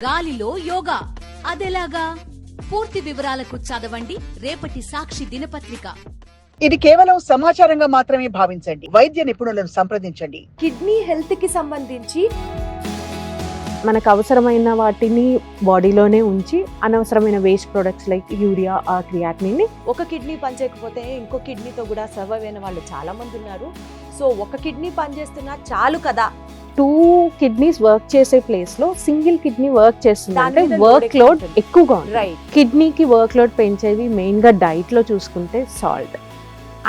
గాలిలో యోగా అదెలాగా? పూర్తి వివరాలకు చదవండి రేపటి సాక్షి దినపత్రిక. ఇది కేవలం సమాచారంగా మాత్రమే భావించండి. వైద్య నిపుణులను సంప్రదించండి. కిడ్నీ హెల్త్ కి సంబంధించి మనకు అవసరమైన వాటిని బాడీలోనే ఉంచి అనవసరమైన వేస్ట్ ప్రొడక్ట్స్ లైక్ యూరియా ఆ క్రియాటినిన్ ఒక కిడ్నీ పనిచేయకపోతే ఇంకో కిడ్నీతో కూడా సర్వైవ్ అయిన వాళ్ళు చాలా మంది ఉన్నారు. సో ఒక కిడ్నీ పనిచేస్తున్నా చాలు కదా. 2 కిడ్నీస్ వర్క్ చేసే ప్లేస్ లో సింగిల్ కిడ్నీ వర్క్ చేస్తుంది అంటే దాని మీద వర్క్ load లోడ్ ఎక్కువ ఎక్కువగా ఉంది. రైట్. కిడ్నీకి వర్క్ లోడ్ పెంచేవి మెయిన్ గా డైట్ లో చూసుకుంటే సాల్ట్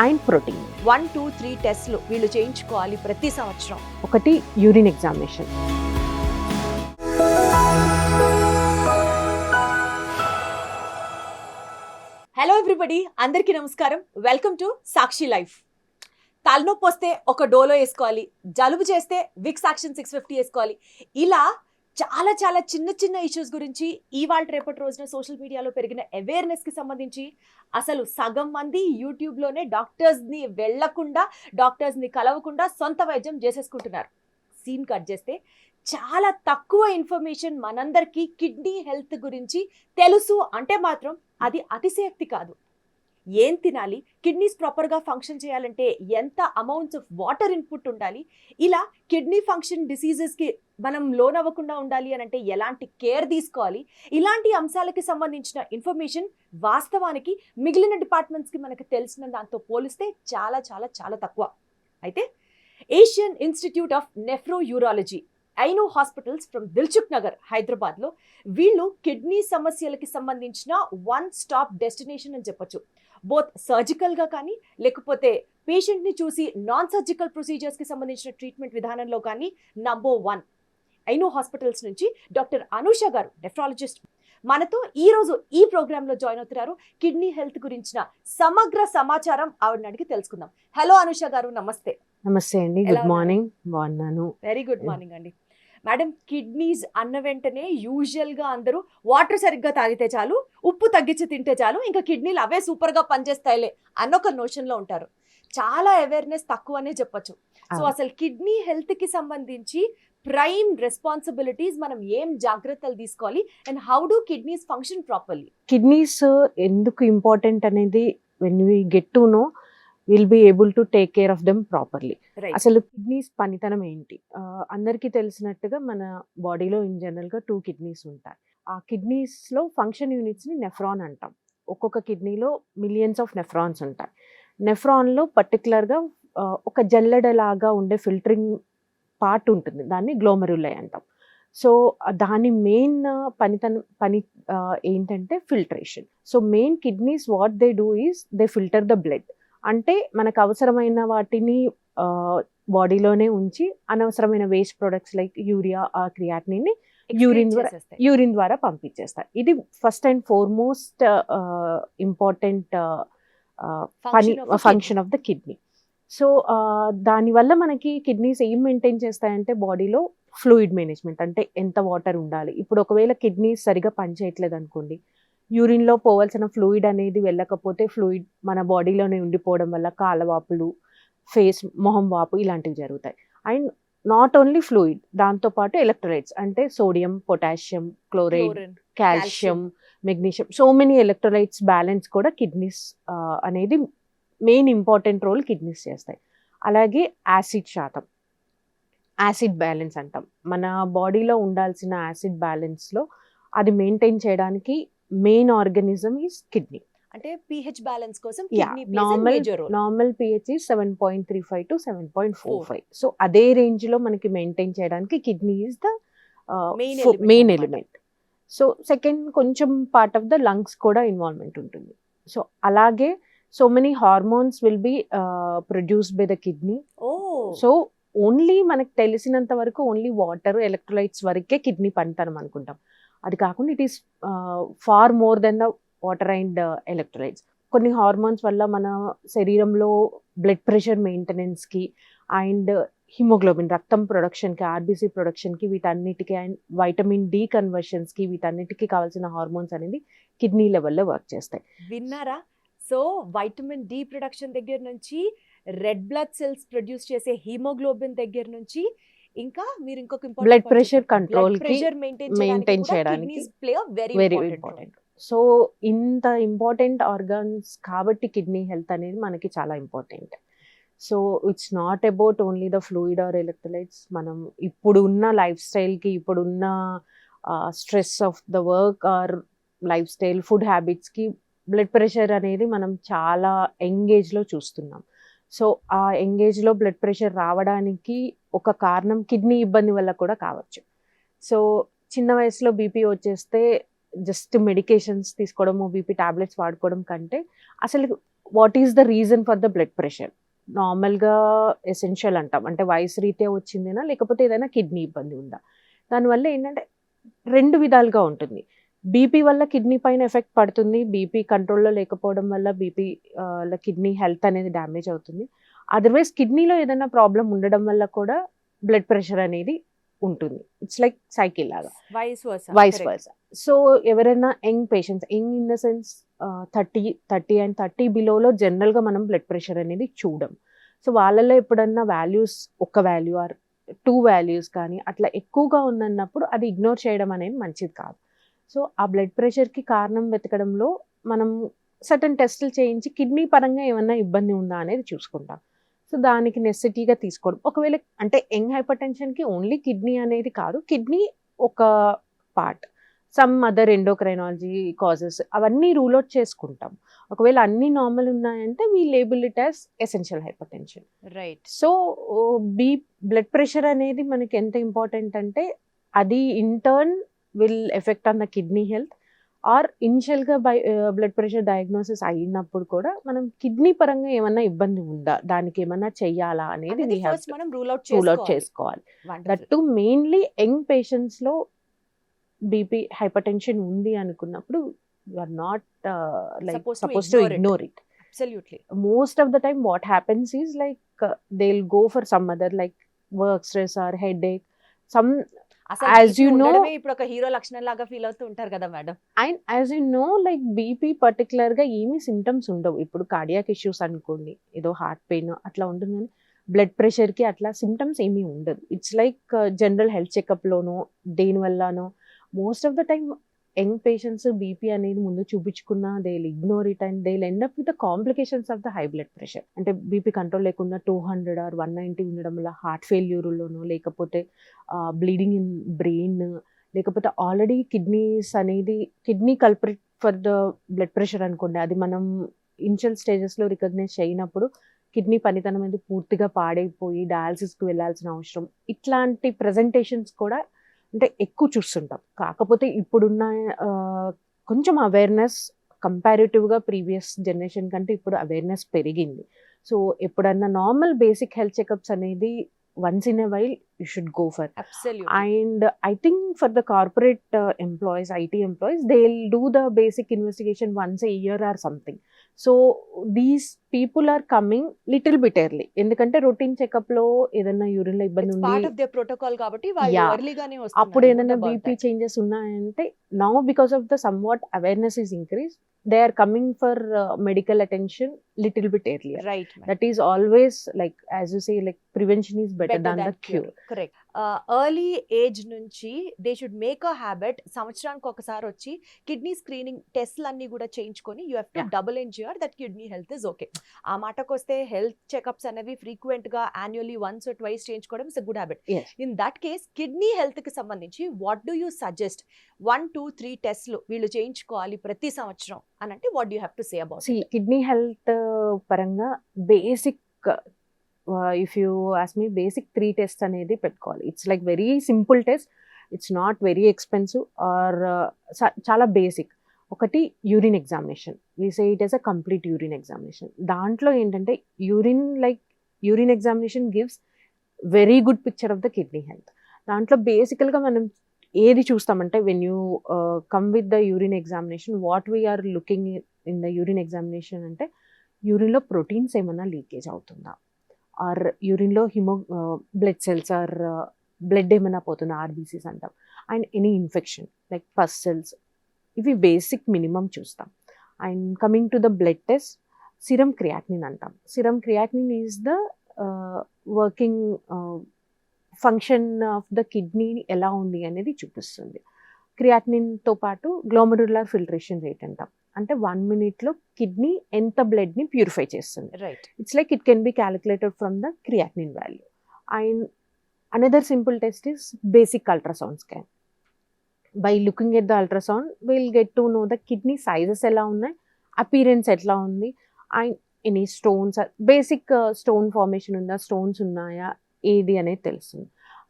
అండ్ ప్రోటీన్. 1, 2, 3 టెస్ట్లు వీళ్ళు చేయించుకోవాలి ప్రతి సంవత్సరం. ఒకటి యూరిన్ ఎగ్జామినేషన్. హలో ఎవ్రీబడి, అందరికీ నమస్కారం. Welcome to Sakshi life. తలనొప్పి వస్తే ఒక డోలో వేసుకోవాలి, జలుబు చేస్తే విక్స్ యాక్షన్ 650 వేసుకోవాలి. ఇలా చాలా చాలా చిన్న చిన్న ఇష్యూస్ గురించి ఇవాళ రేపటి రోజున సోషల్ మీడియాలో పెరిగిన అవేర్నెస్కి సంబంధించి అసలు సగం మంది యూట్యూబ్లోనే డాక్టర్స్ని వెళ్లకుండా డాక్టర్స్ని కలవకుండా సొంత వైద్యం చేసేసుకుంటున్నారు. సీన్ కట్ చేస్తే చాలా తక్కువ ఇన్ఫర్మేషన్ మనందరికీ కిడ్నీ హెల్త్ గురించి తెలుసు అంటే మాత్రం అది అతిశయోక్తి కాదు. ఏం తినాలి, కిడ్నీస్ ప్రాపర్గా ఫంక్షన్ చేయాలంటే ఎంత అమౌంట్స్ ఆఫ్ వాటర్ ఇన్పుట్ ఉండాలి, ఇలా కిడ్నీ ఫంక్షన్ డిసీజెస్కి మనం లోన్ అవ్వకుండా ఉండాలి అని అంటే ఎలాంటి కేర్ తీసుకోవాలి, ఇలాంటి అంశాలకి సంబంధించిన ఇన్ఫర్మేషన్ వాస్తవానికి మిగిలిన డిపార్ట్మెంట్స్కి మనకు తెలిసిన దాంతో పోలిస్తే చాలా చాలా చాలా తక్కువ. అయితే Asian institute of nephro urology ఐనో hospitals from Dilsukh Nagar హైదరాబాద్లో వీళ్ళు కిడ్నీ సమస్యలకి సంబంధించిన 1 స్టాప్ డెస్టినేషన్ అని చెప్పొచ్చు. బోత్ సర్జికల్గా కానీ లేకపోతే పేషెంట్ని చూసి నాన్ సర్జికల్ ప్రొసీజర్స్కి సంబంధించిన ట్రీట్మెంట్ విధానంలో కానీ నంబర్ 1 ఐనో హాస్పిటల్స్ నుంచి డాక్టర్ అనూష గారు, నెఫ్రాలజిస్ట్, మనతో ఈరోజు ఈ ప్రోగ్రాంలో జాయిన్ అవుతున్నారు. కిడ్నీ హెల్త్ గురించిన సమగ్ర సమాచారం ఆవిడని అడిగి తెలుసుకుందాం. హలో అనూష గారు, నమస్తే. నమస్తే అండి, ఎలా గుడ్ మార్నింగ్. బాగున్నాను. వెరీ గుడ్ మార్నింగ్ అండి. మేడం, కిడ్నీస్ అన్న వెంటనే యూజువల్గా అందరూ వాటర్ సరిగ్గా తాగితే చాలు, ఉప్పు తగ్గించి తింటే చాలు, ఇంకా కిడ్నీలు అవే సూపర్గా పనిచేస్తాయిలే అన్నొక నోషన్లో ఉంటారు. చాలా అవేర్నెస్ తక్కువనే చెప్పొచ్చు. సో అసలు కిడ్నీ హెల్త్కి సంబంధించి ప్రైమ్ రెస్పాన్సిబిలిటీస్ మనం ఏం జాగ్రత్తలు తీసుకోవాలి and how do kidneys function properly? Kidneys ఎందుకు ఇంపార్టెంట్ అనేది when we get to know will be able to take care of them properly. అసలు కిడ్నీస్ పనితనం ఏంటి? అందరికీ తెలిసినట్టుగా మన బాడీలో ఇన్ జనరల్గా 2 కిడ్నీస్ ఉంటాయి. ఆ కిడ్నీస్లో ఫంక్షన్ యూనిట్స్ని నెఫ్రాన్ అంటాం. ఒక్కొక్క కిడ్నీలో మిలియన్స్ ఆఫ్ నెఫ్రాన్స్ ఉంటాయి. నెఫ్రాన్లో పర్టికులర్గా ఒక జల్లెడలాగా ఉండే ఫిల్టరింగ్ పార్ట్ ఉంటుంది, దాన్ని గ్లోమెరులై అంటాం. సో దాని మెయిన్ పని ఏంటంటే filtration. So main kidneys what they do is they filter the blood. అంటే మనకు అవసరమైన వాటిని బాడీలోనే ఉంచి అనవసరమైన వేస్ట్ ప్రొడక్ట్స్ లైక్ యూరియా ఆ క్రియాటినిన్ యూరిన్ ద్వారా పంపించేస్తారు. ఇది first and foremost important function of the kidney. So దానివల్ల మనకి కిడ్నీస్ ఏం మెయింటైన్ చేస్తాయంటే బాడీలో ఫ్లూయిడ్ మేనేజ్మెంట్, అంటే ఎంత వాటర్ ఉండాలి. ఇప్పుడు ఒకవేళ కిడ్నీస్ సరిగా పనిచేయట్లేదు అనుకోండి, యూరిన్లో పోవాల్సిన ఫ్లూయిడ్ అనేది వెళ్ళకపోతే ఫ్లూయిడ్ మన బాడీలోనే ఉండిపోవడం వల్ల కాళ్ళవాపులు, మొహం వాపు ఇలాంటివి జరుగుతాయి. అండ్ నాట్ ఓన్లీ ఫ్లూయిడ్, దాంతోపాటు ఎలక్ట్రోలైట్స్ అంటే sodium, potassium, chloride, calcium, magnesium, so many electrolytes balance కూడా కిడ్నీస్ అనేది మెయిన్ ఇంపార్టెంట్ రోల్ కిడ్నీస్ చేస్తాయి. అలాగే యాసిడ్ శాతం, యాసిడ్ బ్యాలెన్స్ అంటాం. మన బాడీలో ఉండాల్సిన యాసిడ్ బ్యాలెన్స్లో అది మెయింటైన్ చేయడానికి మెయిన్ ఆర్గానిజం ఈజ్ కిడ్నీ. అంటే pH బ్యాలెన్స్ కోసం normal pH is 7.35 to 7.45. So అదే రేంజ్ లో మనకి మెయింటైన్ చేయడానికి kidney is the main element. So second కొంచెం పార్ట్ ఆఫ్ ద లంగ్స్ కూడా ఇన్వాల్వ్మెంట్ ఉంటుంది. సో అలాగే so many hormones will be produced by the kidney. So only మనకు తెలిసినంత వరకు ఓన్లీ వాటర్, ఎలక్ట్రోలైట్స్ వరకే కిడ్నీ పనితనం అనుకుంటాం. అది కాకుండా it is far more then the water and electrolytes. కొన్ని హార్మోన్స్ వల్ల మన శరీరంలో బ్లడ్ ప్రెషర్ మెయింటెనెన్స్కి అండ్ హిమోగ్లోబిన్ రక్తం ప్రొడక్షన్కి, ఆర్బీసీ ప్రొడక్షన్కి, వీటన్నిటికీ అండ్ వైటమిన్ డి కన్వర్షన్స్కి, వీటన్నిటికీ కావాల్సిన హార్మోన్స్ అనేది కిడ్నీ లెవెల్లో వర్క్ చేస్తాయి. విన్నారా? సో వైటమిన్ డి ప్రొడక్షన్ దగ్గర నుంచి రెడ్ బ్లడ్ సెల్స్ ప్రొడ్యూస్ చేసే హీమోగ్లోబిన్ దగ్గర నుంచి ఇంకా మీరు ఇంకొక Blood pressure control కి ప్రెషర్ maintain మెయింటైన్ చేయడానికి kidneys play a very very important important. So ఇంత ఇంపార్టెంట్ ఆర్గాన్స్ కాబట్టి కిడ్నీ హెల్త్ అనేది మనకి చాలా important. So it's not about only the fluid or electrolytes. మనం ఇప్పుడున్న లైఫ్ స్టైల్కి, ఇప్పుడున్న stress of the work or lifestyle, food హ్యాబిట్స్కి బ్లడ్ ప్రెషర్ అనేది మనం చాలా యంగ్ ఏజ్లో చూస్తున్నాం. సో ఆ యంగ్ ఏజ్లో బ్లడ్ ప్రెషర్ రావడానికి ఒక కారణం కిడ్నీ ఇబ్బంది వల్ల కూడా కావచ్చు. సో చిన్న వయసులో బీపీ వచ్చేస్తే జస్ట్ మెడికేషన్స్ తీసుకోవడము, బీపీ టాబ్లెట్స్ వాడుకోవడం కంటే అసలు what is the reason for the blood pressure? నార్మల్గా ఎసెన్షియల్ అంటాం, అంటే వయసు రీత్యా వచ్చిందేనా లేకపోతే ఏదైనా కిడ్నీ ఇబ్బంది ఉందా? దానివల్ల ఏంటంటే రెండు విధాలుగా ఉంటుంది. బీపీ వల్ల కిడ్నీ పైన ఎఫెక్ట్ పడుతుంది, బీపీ కంట్రోల్లో లేకపోవడం వల్ల బీపీ కిడ్నీ హెల్త్ అనేది డ్యామేజ్ అవుతుంది. అదర్వైజ్ కిడ్నీలో ఏదైనా ప్రాబ్లం ఉండడం వల్ల కూడా బ్లడ్ ప్రెషర్ అనేది ఉంటుంది. ఇట్స్ లైక్ సైకిల్ లాగా, వైస్ వర్సా. సో ఎవరైనా young patients, young in the sense 30 and 30 బిలోలో జనరల్గా మనం బ్లడ్ ప్రెషర్ అనేది చూడం. సో వాళ్ళలో ఎప్పుడన్నా వాల్యూస్, ఒక వాల్యూ ఆర్ 2 వాల్యూస్ కానీ అట్లా ఎక్కువగా ఉందన్నప్పుడు అది ఇగ్నోర్ చేయడం అనేది మంచిది కాదు. సో ఆ బ్లడ్ ప్రెషర్కి కారణం వెతకడంలో మనం సర్టన్ టెస్టులు చేయించి కిడ్నీ పరంగా ఏమన్నా ఇబ్బంది ఉందా అనేది చూసుకుంటాం. సో దానికి నెసెసిటీగా తీసుకోవడం. ఒకవేళ అంటే యంగ్ హైపర్ టెన్షన్కి ఓన్లీ కిడ్నీ అనేది కాదు, కిడ్నీ ఒక part, some other endocrinology causes అవన్నీ రూల్ అవుట్ చేసుకుంటాం. ఒకవేళ అన్ని నార్మల్ ఉన్నాయంటే we label it as essential hypertension. Right. So blood pressure అనేది మనకి ఎంత ఇంపార్టెంట్ అంటే అది in turn will effect on the kidney health. Or ఇనిషియల్గా బ్లడ్ ప్రెషర్ డయాగ్నోసిస్ అయినప్పుడు కూడా మనం కిడ్నీ పరంగా ఏమన్నా ఇబ్బంది ఉందా, దానికి ఏమన్నా చెయ్యాలా అనేది మనం రూల్ అవుట్ చేసుకోవాలి. దట్ టు మెయిన్లీ యంగ్ పేషెంట్స్లో బీపీ హైపర్ టెన్షన్ ఉంది అనుకున్నప్పుడు you are not supposed to ignore it. Absolutely. Most of the time what happens is like they'll go for some other like work stress or headache, some as you know, ఇప్పుడు ఒక hero లక్షణం లాగా feel అవుతూ ఉంటారు కదా madam. And as you know like BP particular గా ఏమీ symptoms ఉండవు. ఇప్పుడు కార్డియాక్ ఇష్యూస్ అనుకోండి, ఏదో హార్ట్ పెయిన్ అట్లా ఉంటుంది, కానీ బ్లడ్ ప్రెషర్ కి అట్లా సిమ్టమ్స్ ఏమీ ఉండదు. It's like general health checkup లోనో దేని వల్లనో most of the time young patients BP అనేది ముందు చూపించుకున్నా they will ignore it and they will end up with the complications of the high blood pressure. అంటే బీపీ కంట్రోల్ లేకుండా 200 or 190 ఉండడం వల్ల హార్ట్ ఫెయిల్యూర్లోనో, లేకపోతే బ్లీడింగ్ ఇన్ బ్రెయిన్, లేకపోతే ఆల్రెడీ కిడ్నీస్ అనేది kidney culprit for the blood pressure అనుకోండి, అది మనం ఇనిషియల్ స్టేజెస్లో రికగ్నైజ్ చేయనప్పుడు కిడ్నీ పనితనం అనేది పూర్తిగా పాడైపోయి డయాలసిస్కి వెళ్ళాల్సిన అవసరం, ఇట్లాంటి ప్రజెంటేషన్స్ కూడా అంటే ఎక్కువ చూస్తుంటాం. కాకపోతే ఇప్పుడున్న కొంచెం అవేర్నెస్ కంపారిటివ్గా ప్రీవియస్ జనరేషన్ కంటే ఇప్పుడు అవేర్నెస్ పెరిగింది. సో ఎప్పుడన్నా నార్మల్ బేసిక్ హెల్త్ చెకప్స్ అనేది once in a while you should go for. Absolutely. And I think for the corporate employees, IT employees, they'll do the basic investigation once a year or something. So these people are coming little bit early, ఎందుకంటే routine checkup లో ఏదైనా urine లో ఇబ్బంది ఉంది, part of the protocol కాబట్టి వాళ్ళు early గానే వస్తున్నారు. అప్పుడు ఏదైనా బీపీ చేంజెస్ ఉన్నాయంటే now because of the somewhat awareness is increase, they are coming for medical attention little bit earlier. Right. That is always like, as you say, like prevention is better than the cure. Correct. Early age నుంచి they should make a habit, సంవత్సరానికి ఒకసారి వచ్చి kidney screening టెస్ట్లు అన్ని కూడా చేయించుకొని you have to double ensure that kidney health is okay. ఆ మాటకు వస్తే హెల్త్ చెకప్స్ అనేవి ఫ్రీక్వెంట్ గా యాన్యువల్లీ వన్స్ ఆర్ ట్వైస్ చేయించుకోవడం is a good habit. In that case kidney health కి సంబంధించి వాట్ డూ యూ సజెస్ట్? 1, 2, 3 టెస్ట్లు వీళ్ళు చేయించుకోవాలి ప్రతి సంవత్సరం అని అంటే what you have to say about? Kidney health పరంగా basic, if you ask me, basic 3 test అనేది పెట్టుకోవాలి. It's like very simple test, it's not very expensive or చాలా బేసిక్. ఒకటి urine examination, we say it as a complete urine examination. దాంట్లో ఏంటంటే urine examination gives very good picture of the kidney health. దాంట్లో బేసికల్గా మనం ఏది చూస్తామంటే when you come with the urine examination, what we are looking in the urine examination అంటే యూరిన్లో proteins ఏమన్నా లీకేజ్ అవుతుందా, ఆర్ యూరిన్లో బ్లడ్ సెల్స్ ఆర్ బ్లడ్ ఏమైనా పోతుందా, ఆర్బీసీస్ అంటాం, and any infection like pus cells, ఇవి బేసిక్ మినిమం చూస్తాం. And coming to the blood test, serum creatinine అంటాం. Serum creatinine is the working function of the kidney ఎలా ఉంది అనేది చూపిస్తుంది. క్రియాటినిన్తో పాటు గ్లోమరులార్ ఫిల్ట్రేషన్ రేట్ అంటాం, అంటే 1 minute కిడ్నీ ఎంత బ్లడ్ని ప్యూరిఫై చేస్తుంది. Right. It's like it can be calculated from the creatinine value. And another simple test is basic ultrasound scan. By looking at the ultrasound will get to know the kidney sizes ఎలా ఉన్నాయి, appearance ఎట్లా ఉంది, and any stones, basic stone formation ఉందా, stones ఉన్నాయా, ఏది అనేది తెలుస్తుంది.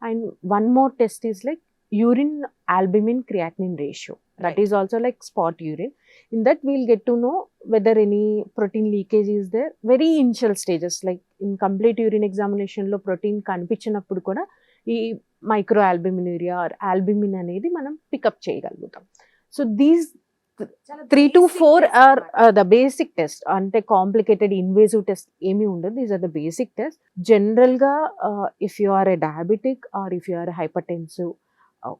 And one more test is like urine albumin creatinine ratio. That Right. is also like spot urine. In that we'll get to know whether any protein leakage is there. Very initial stages, like in complete urine examination lo protein కనిపించినప్పుడు కూడా ఈ micro ఆల్బుమినూరియా are albumin అనేది మనం pick up చేయగలుగుతాం. So these 3 to 4 are the basic test. అంటే complicated invasive test ఏమీ ఉండదు. These are the basic test. జనరల్గా if you are a diabetic or if you are hypertensive,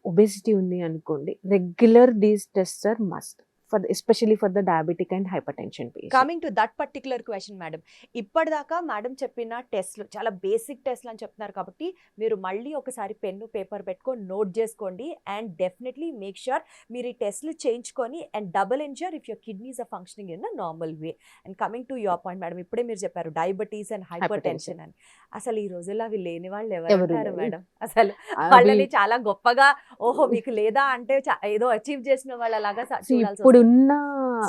obesity ఉంది అనుకోండి, regular these tests are must for especially for the diabetic and hypertension patient. Coming to that particular question madam, ఇప్పటిదాకా madam చెప్పిన టెస్ట్లు చాలా basic టెస్ట్లు అని చెప్తున్నారు కాబట్టి మీరు మళ్ళీ ఒకసారి పెన్ను పేపర్ పెట్టుకొని నోట్ చేసుకోండి అండ్ డెఫినెట్లీ మేక్ ష్యూర్ మీరు ఈ టెస్ట్లు చేయించుకొని and double ensure if your kidneys are functioning in a normal way. And coming to your point madam, ఇప్పుడే మీరు చెప్పారు డయాబెటీస్ అండ్ హైపర్ టెన్షన్ అని. అసలు ఈ రోజుల్లో అవి లేని వాళ్ళు ఎవరు ఉంటారు మేడం? అసలు వాళ్ళని చాలా గొప్పగా ఓహో మీకు లేదా అంటే ఏదో అచీవ్ చేసిన వాళ్ళలాగా చూడాల్సి ఇప్పుడున్న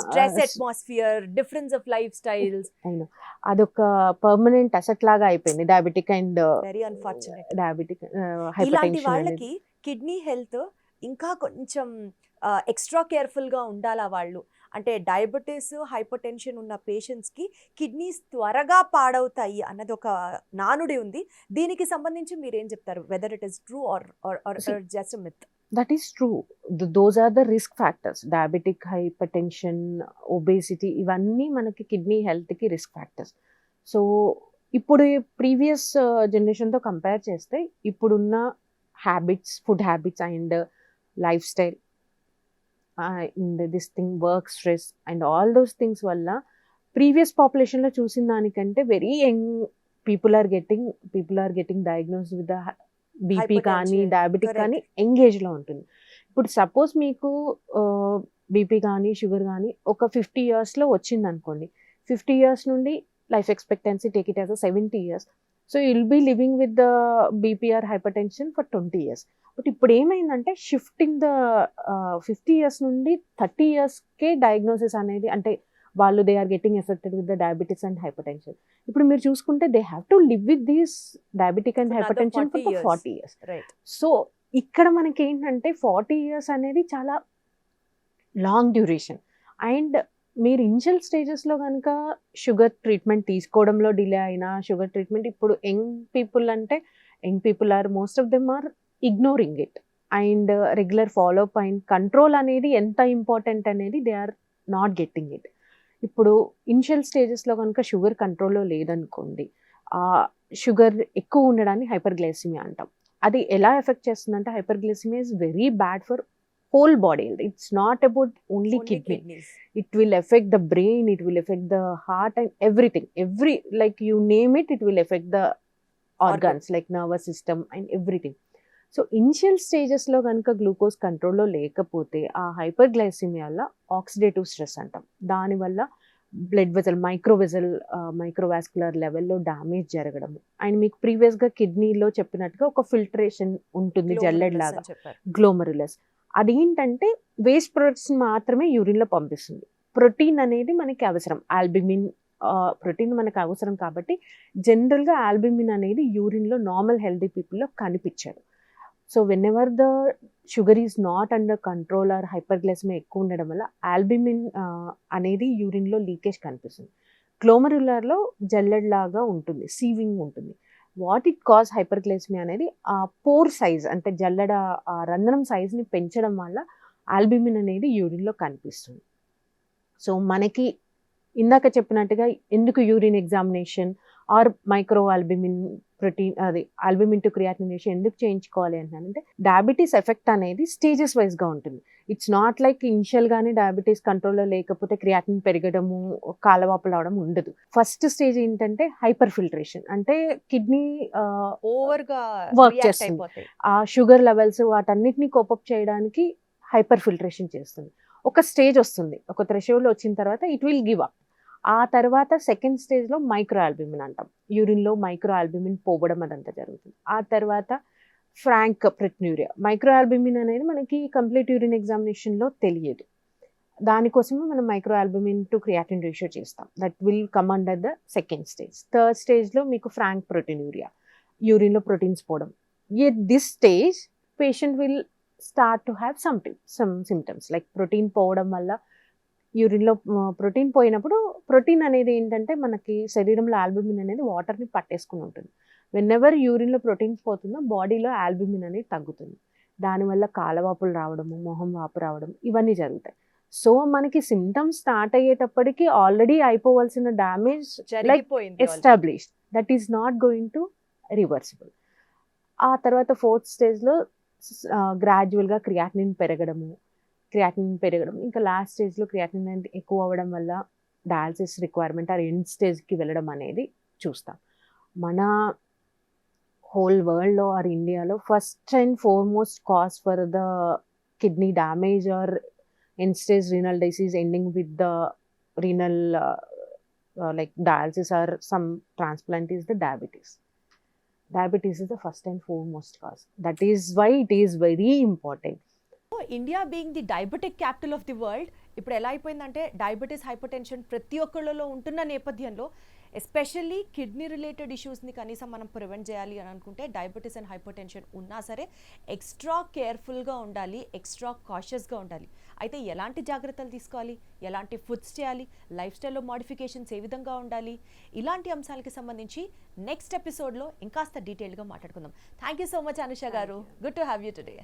stress atmosphere, difference of life styles, అదొక పర్మనెంట్ అసెట్ లాగా అయిపోయింది. Diabetic and very unfortunate. Diabetic ఇలాంటి వాళ్ళకి కిడ్నీ హెల్త్ ఇంకా కొంచెం ఎక్స్ట్రా కేర్ఫుల్ గా ఉండాలా వాళ్ళు? అంటే డయాబెటీస్, హైపర్ టెన్షన్ ఉన్న పేషెంట్స్ కి కిడ్నీస్ త్వరగా పాడవుతాయి అన్నది ఒక నానుడి ఉంది. దీనికి సంబంధించి మీరు ఏం చెప్తారు? Whether it is true or just a myth? That is true. Those are the risk factors. Diabetic, hypertension, obesity, ఇవన్నీ మనకి కిడ్నీ హెల్త్కి రిస్క్ ఫ్యాక్టర్స్. సో ఇప్పుడు ప్రీవియస్ జనరేషన్తో కంపేర్ చేస్తే ఇప్పుడున్న habits, food habits and lifestyle and this thing work stress and all those things వల్ల previous పాపులేషన్లో చూసిన దానికంటే very young people are getting diagnosed with the BP కానీ డయాబెటిక్ కానీ ఎంగేజ్లో ఉంటుంది. ఇప్పుడు సపోజ్ మీకు బీపీ కానీ షుగర్ కానీ ఒక 50 yearsలో వచ్చింది అనుకోండి, 50 years నుండి life expectancy take it as 70 years. So you'll be living with the BP or hypertension for 20 years. But ఇప్పుడు ఏమైందంటే షిఫ్టింగ్ ద 50 years నుండి 30 yearsకే డయాగ్నోసిస్ అనేది, అంటే వాళ్ళు they are getting affected with the diabetes and hypertension. ఇప్పుడు మీరు చూసుకుంటే they have to live with these diabetic and hypertension for 40 years. So ఇక్కడ మనకి ఏంటంటే 40 years అనేది చాలా లాంగ్ డ్యూరేషన్. అండ్ మీరు ఇనిషియల్ స్టేజెస్లో కనుక షుగర్ ట్రీట్మెంట్ తీసుకోవడంలో డిలే అయినా, షుగర్ ట్రీట్మెంట్ ఇప్పుడు young people are most of them are ignoring it. And regular follow up and control అనేది ఎంత ఇంపార్టెంట్ అనేది they are not getting it. ఇప్పుడు ఇనిషియల్ స్టేజెస్లో కనుక షుగర్ కంట్రోల్లో లేదనుకోండి, షుగర్ ఎక్కువ ఉండడాన్ని హైపర్గ్లైసిమియా అంటాం. అది ఎలా ఎఫెక్ట్ చేస్తుందంటే hyperglycaemia is very bad for whole body health. It's not about only kidneys. It will affect the brain, it will affect the heart and everything. Like you name it, it will affect the organs like nervous system and everything. So initial stages లో కనుక glucose కంట్రోల్లో లేకపోతే ఆ హైపర్గ్లైసిమియాలో oxidative stress అంటాం. దానివల్ల blood vessel, microvascular లెవెల్లో damage జరగడము. And మీకు ప్రీవియస్గా కిడ్నీలో చెప్పినట్టుగా ఒక ఫిల్టరేషన్ ఉంటుంది జల్లెడ్ లాగా, గ్లోమరులస్. అదేంటంటే వేస్ట్ ప్రొడక్ట్స్ మాత్రమే యూరిన్లో పంపిస్తుంది. ప్రోటీన్ అనేది మనకి అవసరం, ఆల్బుమిన్ ప్రోటీన్ మనకు అవసరం కాబట్టి జనరల్గా ఆల్బుమిన్ అనేది యూరిన్లో నార్మల్ హెల్దీ పీపుల్లో కనిపించదు. So whenever the sugar is not under control or hyperglycaemia ఎక్కువ ఉండడం వల్ల ఆల్బుమిన్ అనేది యూరిన్లో లీకేజ్ కనిపిస్తుంది. గ్లోమరులర్లో జల్లెడ్ లాగా ఉంటుంది, సీవింగ్ ఉంటుంది. వాట్ ఇట్ కాజ్ హైపర్గ్లైసిమియా అనేది ఆ పోర్ సైజ్, అంటే జల్లెడ రంధ్రం సైజ్ని పెంచడం వల్ల ఆల్బుమిన్ అనేది యూరిన్లో కనిపిస్తుంది. సో మనకి ఇందాక చెప్పినట్టుగా ఎందుకు urine examination or micro albumin protein అది ఆల్బుమిన్ టు క్రియాటిన్ రేషియో ఎందుకు చేయించుకోవాలి అంటానంటే డయాబెటీస్ ఎఫెక్ట్ అనేది స్టేజెస్ వైజ్గా ఉంటుంది. ఇట్స్ నాట్ లైక్ ఇనిషియల్గానే డయాబెటీస్ కంట్రోల్లో లేకపోతే క్రియాటిన్ పెరగడము కాలవాపులు అవడం ఉండదు. ఫస్ట్ స్టేజ్ ఏంటంటే హైపర్ ఫిల్టరేషన్, అంటే కిడ్నీ ఓవర్ గా వర్క్ react చేస్తుంది. అయిపోతాయి. ఆ షుగర్ లెవెల్స్ వాటన్నిటిని కోపప్ చేయడానికి హైపర్ ఫిల్టరేషన్ చేస్తుంది. ఒక స్టేజ్ వస్తుంది, ఒక థ్రెషోల్డ్ వచ్చిన తర్వాత ఇట్ విల్ గివ్ అప్. ఆ తర్వాత సెకండ్ స్టేజ్లో మైక్రో ఆల్బుమిన్ అంటాం, యూరిన్లో మైక్రో ఆల్బుమిన్ పోవడం అదంతా జరుగుతుంది. ఆ తర్వాత ఫ్రాంక్ ప్రోటీనూరియా. మైక్రో ఆల్బుమిన్ అనేది మనకి కంప్లీట్ యూరిన్ ఎగ్జామినేషన్లో తెలియదు, దానికోసమే మనం micro albumin to creatinine ratio చేస్తాం. That will come under the second stage. Third స్టేజ్లో మీకు ఫ్రాంక్ ప్రోటీనూరియా, యూరిన్లో ప్రోటీన్స్ పోవడం. At this stage patient will start to have some symptoms like protein పోవడం వల్ల యూరిన్లో ప్రోటీన్ పోయినప్పుడు, ప్రోటీన్ అనేది ఏంటంటే మనకి శరీరంలో ఆల్బుమిన్ అనేది వాటర్ని పట్టేసుకుని ఉంటుంది. వెన్నెవర్ యూరిన్లో ప్రోటీన్స్ పోతుందో బాడీలో ఆల్బుమిన్ అనేది తగ్గుతుంది. దానివల్ల కాలవాపులు రావడము, మొహం వాపు రావడం ఇవన్నీ జరుగుతాయి. సో మనకి సిమ్టమ్స్ స్టార్ట్ అయ్యేటప్పటికి ఆల్రెడీ అయిపోవాల్సిన డ్యామేజ్ జరిగిపోయింది already. Established, that is not going to reversible. ఆ తర్వాత ఫోర్త్ స్టేజ్లో గ్రాడ్యువల్గా క్రియాటినిన్ పెరగడం, ఇంకా లాస్ట్ స్టేజ్లో క్రియాటినిన్ అనేది ఎక్కువ అవ్వడం వల్ల డయాలసిస్ రిక్వైర్మెంట్ ఆర్ ఎండ్ స్టేజ్కి వెళ్ళడం అనేది చూస్తాం. మన హోల్ వరల్డ్లో ఆర్ ఇండియాలో first and foremost cause for the kidney damage are end stage renal disease ending with the renal like dialysis or some transplant is the diabetes. Diabetes is the first and foremost cause. That is why it is very important. India being the diabetic capital of the world, ఇప్పుడు ఎలా అయిపోయిందంటే diabetes, hyper tension ప్రతి ఒక్కళ్ళలో ఉంటున్న నేపథ్యంలో especially kidney related ఇష్యూస్ని కనీసం మనం prevent చేయాలి అని అనుకుంటే డయాబెటీస్ అండ్ హైపర్ టెన్షన్ ఉన్నా సరే ఎక్స్ట్రా కేర్ఫుల్గా ఉండాలి, ఎక్స్ట్రా కాషియస్గా ఉండాలి. అయితే ఎలాంటి జాగ్రత్తలు తీసుకోవాలి, ఎలాంటి ఫుడ్స్ చేయాలి, లైఫ్ స్టైల్లో మోడిఫికేషన్స్ ఏ విధంగా ఉండాలి, ఇలాంటి అంశాలకి సంబంధించి నెక్స్ట్ ఎపిసోడ్లో ఇంకాస్త డీటెయిల్గా మాట్లాడుకుందాం. Thank you so much Anusha garu, good to have you today.